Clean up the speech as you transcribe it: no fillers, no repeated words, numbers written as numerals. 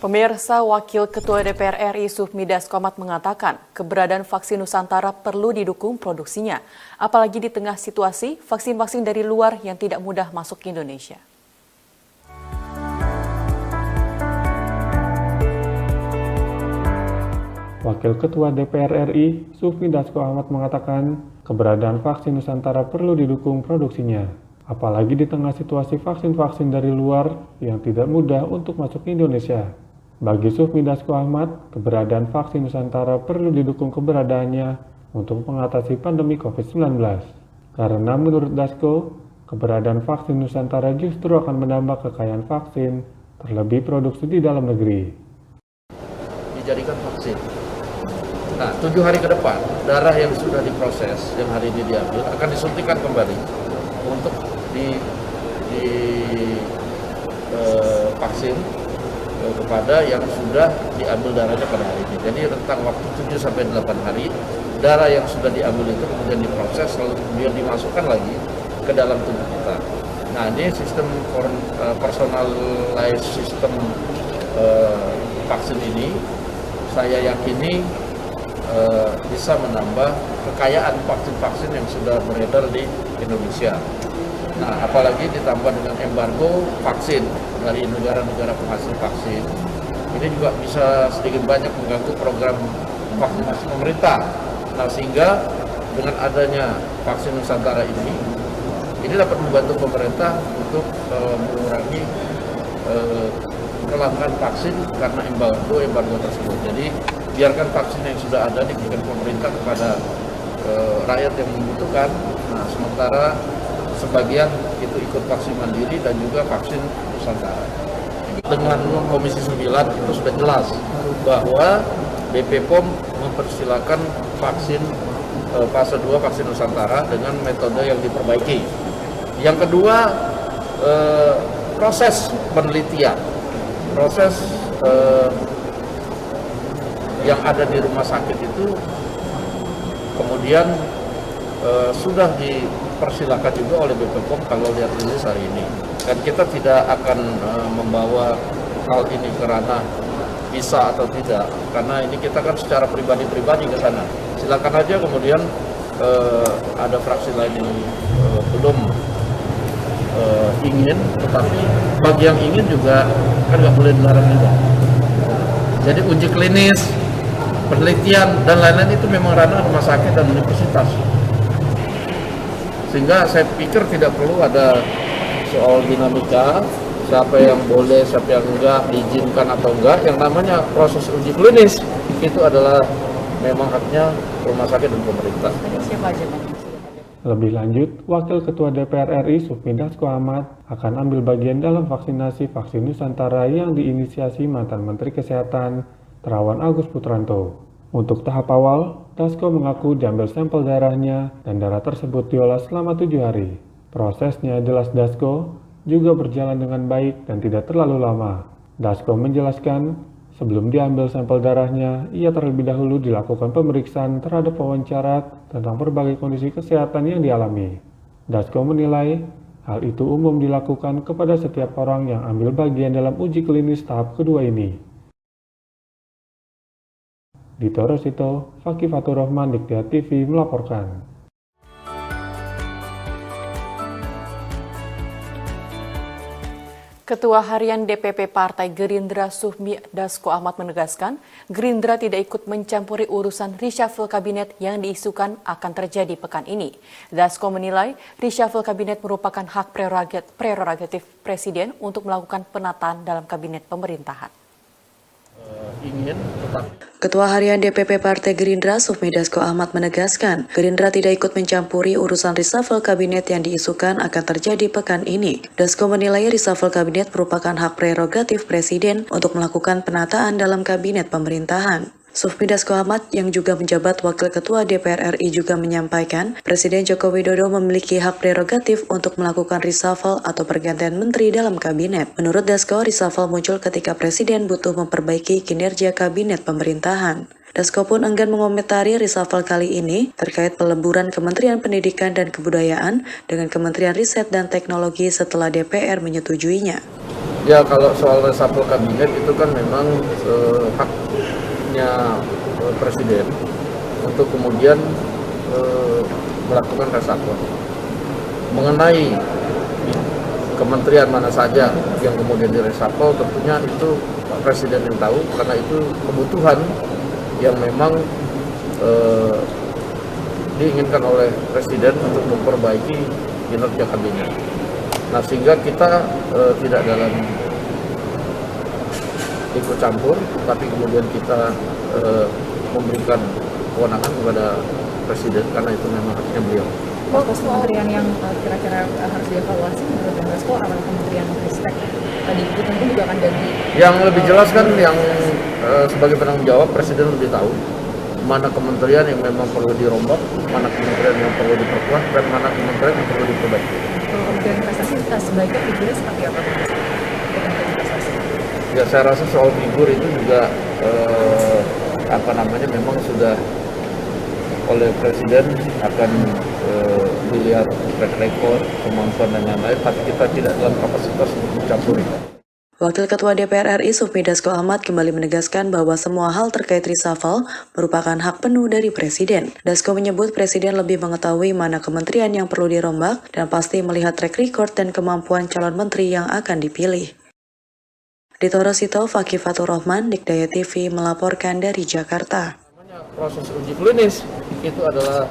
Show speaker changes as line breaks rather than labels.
Pemirsa, Wakil Ketua DPR RI Sufmi Dasko Ahmad mengatakan keberadaan vaksin Nusantara perlu didukung produksinya, apalagi di tengah situasi vaksin-vaksin dari luar yang tidak mudah masuk ke Indonesia.
Wakil Ketua DPR RI Sufmi Dasko Ahmad mengatakan keberadaan vaksin Nusantara perlu didukung produksinya, apalagi di tengah situasi vaksin-vaksin dari luar yang tidak mudah untuk masuk ke Indonesia. Bagi Sufmi Dasko Ahmad, keberadaan vaksin Nusantara perlu didukung keberadaannya untuk mengatasi pandemi COVID-19. Karena menurut Dasko, keberadaan vaksin Nusantara justru akan menambah kekayaan vaksin, terlebih produksi di dalam negeri.
Dijadikan vaksin. Nah, 7 hari ke depan, darah yang sudah diproses, yang hari ini diambil, akan disuntikan kembali untuk vaksin kepada yang sudah diambil darahnya pada hari ini. Jadi rentang waktu 7-8 hari, darah yang sudah diambil itu kemudian diproses, lalu kemudian dimasukkan lagi ke dalam tubuh kita. Nah, ini sistem personalized sistem vaksin ini, saya yakini bisa menambah kekayaan vaksin-vaksin yang sudah beredar di Indonesia. Nah, apalagi ditambah dengan embargo vaksin dari negara-negara penghasil vaksin, ini juga bisa sedikit banyak mengganggu program vaksinasi pemerintah. Nah, sehingga dengan adanya vaksin Nusantara ini dapat membantu pemerintah untuk mengurangi kelangkaan vaksin karena embargo tersebut. Jadi biarkan vaksin yang sudah ada diberikan pemerintah kepada rakyat yang membutuhkan. Nah, sementara sebagian itu ikut vaksin mandiri dan juga vaksin Nusantara. Dengan Komisi 9 itu sudah jelas bahwa BP POM mempersilakan vaksin fase 2 vaksin Nusantara dengan metode yang diperbaiki. Yang kedua, proses penelitian, proses yang ada di rumah sakit itu kemudian sudah dipersilakan juga oleh BP POM kalau lihat rilis hari ini. Dan kita tidak akan membawa hal ini ke ranah bisa atau tidak, karena ini kita kan secara pribadi-pribadi ke sana. Silakan aja kemudian ada fraksi lain yang belum ingin, tetapi bagi yang ingin juga kan nggak boleh dilarang juga. Jadi uji klinis, penelitian dan lain-lain itu memang ranah rumah sakit dan universitas. Sehingga saya pikir tidak perlu ada soal dinamika, siapa yang boleh, siapa yang enggak, diizinkan atau enggak. Yang namanya proses uji klinis itu adalah memang haknya rumah sakit dan pemerintah.
Lebih lanjut, Wakil Ketua DPR RI Sufmi Dasko Ahmad akan ambil bagian dalam vaksinasi vaksin Nusantara yang diinisiasi mantan Menteri Kesehatan Terawan Agus Putranto. Untuk tahap awal, Dasko mengaku diambil sampel darahnya dan darah tersebut diolah selama 7 hari. Prosesnya, jelas Dasko, juga berjalan dengan baik dan tidak terlalu lama. Dasko menjelaskan, sebelum diambil sampel darahnya, ia terlebih dahulu dilakukan pemeriksaan terhadap wawancara tentang berbagai kondisi kesehatan yang dialami. Dasko menilai, hal itu umum dilakukan kepada setiap orang yang ambil bagian dalam uji klinis tahap kedua ini. Dito Rosito, Fakih Fatur Rahman, Diktiat TV melaporkan.
Ketua Harian DPP Partai Gerindra Sufmi Dasko Ahmad menegaskan, Gerindra tidak ikut mencampuri urusan reshuffle kabinet yang diisukan akan terjadi pekan ini. Dasko menilai reshuffle kabinet merupakan hak prerogatif Presiden untuk melakukan penataan dalam kabinet pemerintahan.
Ketua Harian DPP Partai Gerindra Sufmi Dasko Ahmad menegaskan, Gerindra tidak ikut mencampuri urusan reshuffle kabinet yang diisukan akan terjadi pekan ini. Dasko menilai reshuffle kabinet merupakan hak prerogatif Presiden untuk melakukan penataan dalam kabinet pemerintahan. Sufmi Dasko Ahmad yang juga menjabat Wakil Ketua DPR RI juga menyampaikan, Presiden Joko Widodo memiliki hak prerogatif untuk melakukan reshuffle atau pergantian menteri dalam kabinet. Menurut Dasko, reshuffle muncul ketika Presiden butuh memperbaiki kinerja kabinet pemerintahan. Dasko pun enggan mengomentari reshuffle kali ini terkait peleburan Kementerian Pendidikan dan Kebudayaan dengan Kementerian Riset dan Teknologi setelah DPR menyetujuinya.
Ya kalau soal reshuffle kabinet itu kan memang haknya Presiden untuk kemudian melakukan reshuffle. Mengenai kementerian mana saja yang kemudian direshuffle, tentunya itu Presiden yang tahu, karena itu kebutuhan yang memang diinginkan oleh Presiden untuk memperbaiki kinerja kabinet. Nah, sehingga kita tidak dalam ikut campur, tapi kemudian kita memberikan kewenangan kepada Presiden, karena itu memang haknya beliau.
Fokus kementerian yang kira-kira harus dievaluasi menurut Bang Dasko adalah Kementerian Ristek. Tadi itu tentu juga akan ganti.
Yang lebih jelas kan yang sebagai penanggung jawab Presiden lebih tahu mana kementerian yang memang perlu dirombak, mana kementerian yang perlu diperkuat, dan mana kementerian yang perlu diperbaiki.
Kalau Kementerian Investasi sebaiknya figurnya seperti apa Bang Dasko? Kementerian Investasi.
Ya, saya rasa soal figur itu juga memang sudah oleh Presiden akan dilihat track record, kemampuan dan lain-lain, tapi kita tidak dalam kapasitas untuk mencampuri.
Wakil Ketua DPR RI Sufmi Dasko Ahmad kembali menegaskan bahwa semua hal terkait reshuffle merupakan hak penuh dari Presiden. Dasko menyebut Presiden lebih mengetahui mana kementerian yang perlu dirombak dan pasti melihat track record dan kemampuan calon menteri yang akan dipilih. Di Torosito, Fakih Fatur Rahman, Dikdaya TV melaporkan dari Jakarta.
Proses uji klinis itu adalah